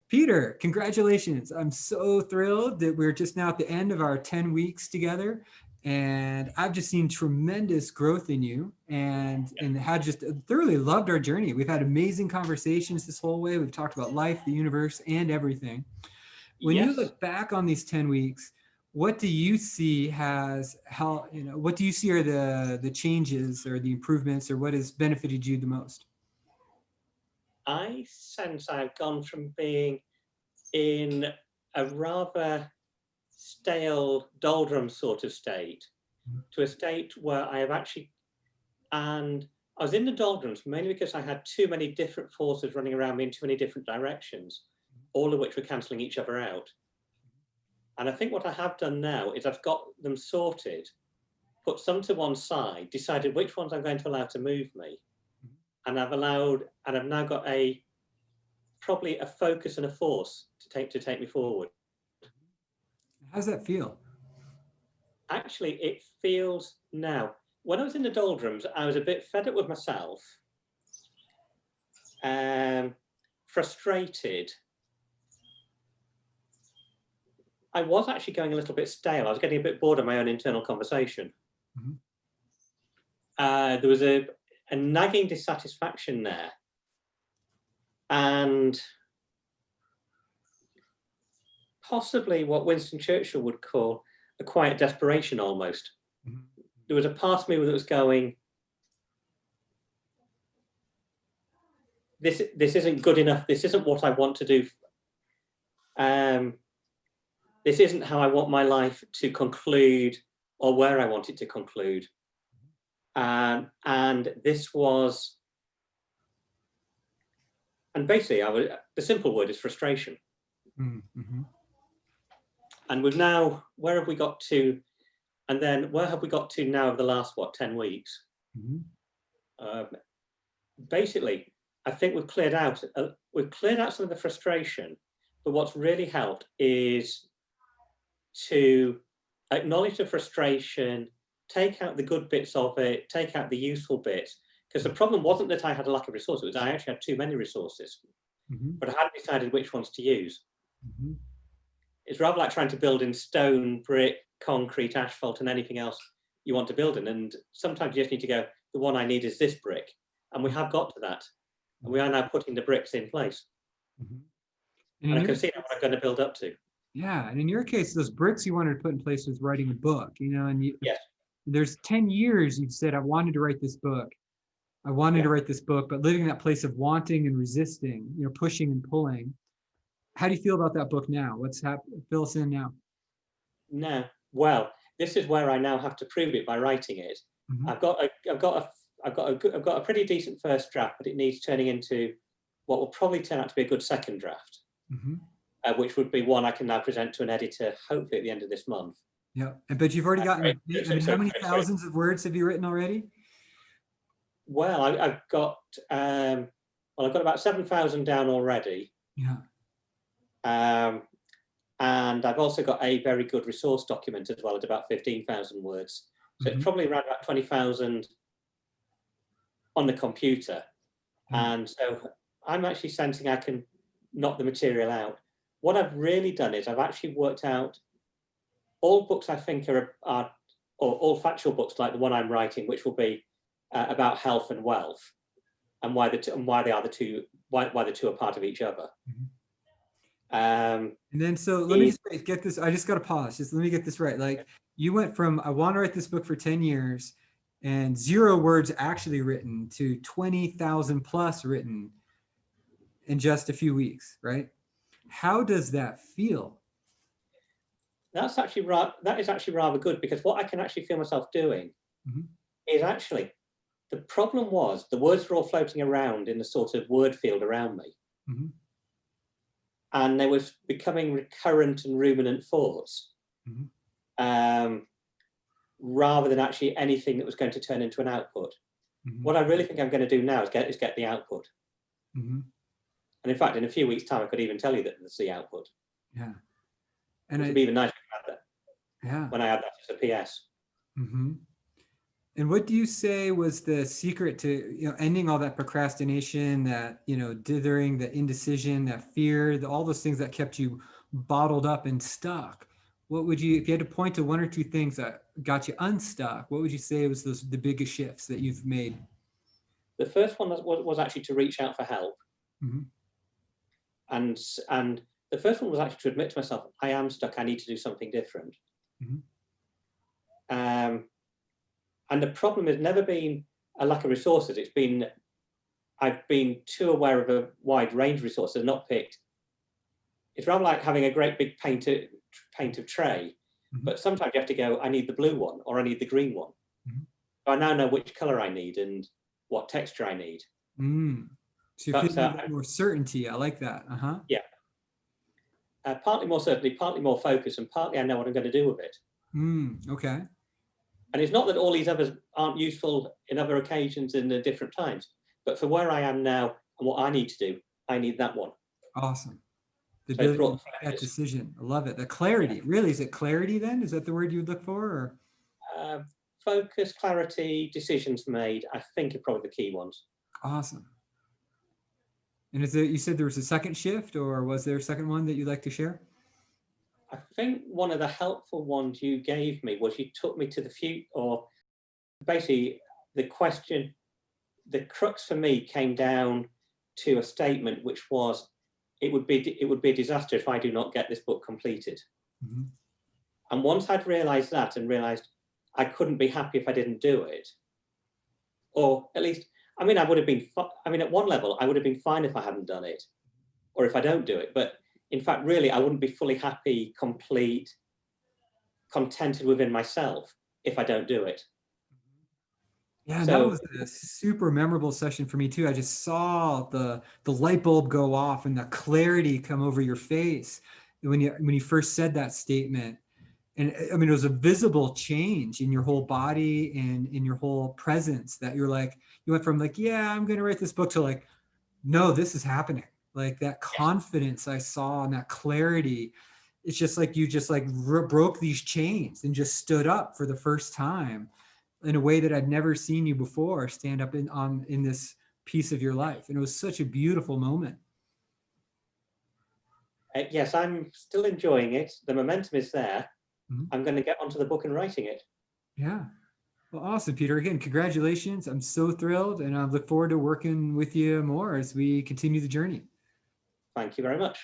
Peter, congratulations. I'm so thrilled that we're just now at the end of our 10 weeks together. And I've just seen tremendous growth in you and had just thoroughly loved our journey. We've had amazing conversations this whole way. We've talked about life, the universe, and everything. When you Yes. look back on these 10 weeks, what do you see what do you see are the changes or the improvements or what has benefited you the most? I sense I've gone from being in a rather stale doldrum sort of state to a state where I have actually, and I was in the doldrums mainly because I had too many different forces running around me in too many different directions, all of which were cancelling each other out. And I think what I have done now is I've got them sorted, put some to one side, decided which ones I'm going to allow to move me. And I've now got probably a focus and a force to take me forward. How's that feel? Actually, it feels now. When I was in the doldrums, I was a bit fed up with myself, frustrated. I was actually going a little bit stale. I was getting a bit bored of my own internal conversation. There was a nagging dissatisfaction there. And possibly what Winston Churchill would call a quiet desperation almost. There was a part of me that was going, this isn't good enough. This isn't what I want to do. This isn't how I want my life to conclude or where I want it to conclude. And this was, and basically the simple word is frustration. Mm-hmm. And we've now, where have we got to? And then where have we got to now of the last, 10 weeks? Basically, I think we've cleared out some of the frustration, but what's really helped is to acknowledge the frustration, take out the good bits of it, take out the useful bits. Because the problem wasn't that I had a lack of resources, it was I actually had too many resources, but I hadn't decided which ones to use. It's rather like trying to build in stone, brick, concrete, asphalt, and anything else you want to build in. And sometimes you just need to go, the one I need is this brick. And we have got to that. And we are now putting the bricks in place. And I can see what I'm going to build up to. Yeah. And in your case, those bricks you wanted to put in place was writing a book, and yes. There's 10 years you've said, I wanted to write this book. I wanted to write this book, but living in that place of wanting and resisting, pushing and pulling. How do you feel about that book now? What's happening? Fill us in now. No. Well, this is where I now have to prove it by writing it. I've got a pretty decent first draft, but it needs turning into what will probably turn out to be a good second draft, which would be one I can now present to an editor, hopefully at the end of this month. Yeah, but you've already gotten. How many thousands of words have you written already? Well, I've got about 7,000 down already. Yeah. And I've also got a very good resource document as well at about 15,000 words. So it's probably around about 20,000 on the computer. And so I'm actually sensing I can knock the material out. What I've really done is I've actually worked out all books I think are or all factual books like the one I'm writing, which will be about health and wealth, and why the two are part of each other. And then so let me just get this. I just got to pause. Just let me get this right. Like you went from I want to write this book for 10 years and 0 words actually written to 20,000 plus written in just a few weeks, right? How does that feel? That is actually rather good, because what I can actually feel myself doing is actually, the problem was the words were all floating around in the sort of word field around me. And they was becoming recurrent and ruminant thoughts, rather than actually anything that was going to turn into an output. What I really think I'm going to do now is get the output. And in fact, in a few weeks' time, I could even tell you that it's the output. Yeah. And it would be even nice to add that. Yeah. When I add that as a PS. And what do you say was the secret to, ending all that procrastination, that, dithering, the indecision, that fear, all those things that kept you bottled up and stuck? What would you, if you had to point to one or two things that got you unstuck, what would you say was the biggest shifts that you've made? The first one was actually to reach out for help. Mm-hmm. And the first one was actually to admit to myself, I am stuck, I need to do something different. Mm-hmm. And the problem has never been a lack of resources. It's been, I've been too aware of a wide range of resources, not picked. It's rather like having a great big painted tray, Mm-hmm. but sometimes you have to go, I need the blue one, or I need the green one. Mm-hmm. So I now know which color I need and what texture I need. Mm. So you're feeling a bit more certainty. I like that. Uh-huh. Yeah. Partly more certainty, partly more focus, and partly I know what I'm going to do with it. Okay. And it's not that all these others aren't useful in other occasions in the different times, but for where I am now and what I need to do, I need that one. Awesome. The So ability to make that decision. I love it. The clarity. Yeah. Really, is it clarity then? Is that the word you would look for? Or? Focus, clarity, decisions made, I think are probably the key ones. Awesome. And is it, you said there was a second shift, or was there a second one that you'd like to share? I think one of the helpful ones you gave me was you took me to the future, or basically the question, the crux for me came down to a statement which was, it would be a disaster if I do not get this book completed. Mm-hmm. And once I'd realized that and realized I couldn't be happy if I didn't do it, or at least, I mean, I would have been, at one level, I would have been fine if I hadn't done it, or if I don't do it. But in fact, really, I wouldn't be fully happy, complete, contented within myself if I don't do it. Yeah, so, that was a super memorable session for me too. I just saw the light bulb go off and the clarity come over your face when you first said that statement. And I mean, it was a visible change in your whole body and in your whole presence, that you're like, you went from like, yeah, I'm going to write this book, to like, no, this is happening. Like that confidence I saw and that clarity. It's just like you just like broke these chains and just stood up for the first time in a way that I'd never seen you before stand up in this piece of your life. And it was such a beautiful moment. Yes, I'm still enjoying it. The momentum is there. Mm-hmm. I'm going to get onto the book and writing it. Yeah. Well, awesome, Peter. Again, congratulations. I'm so thrilled, and I look forward to working with you more as we continue the journey. Thank you very much.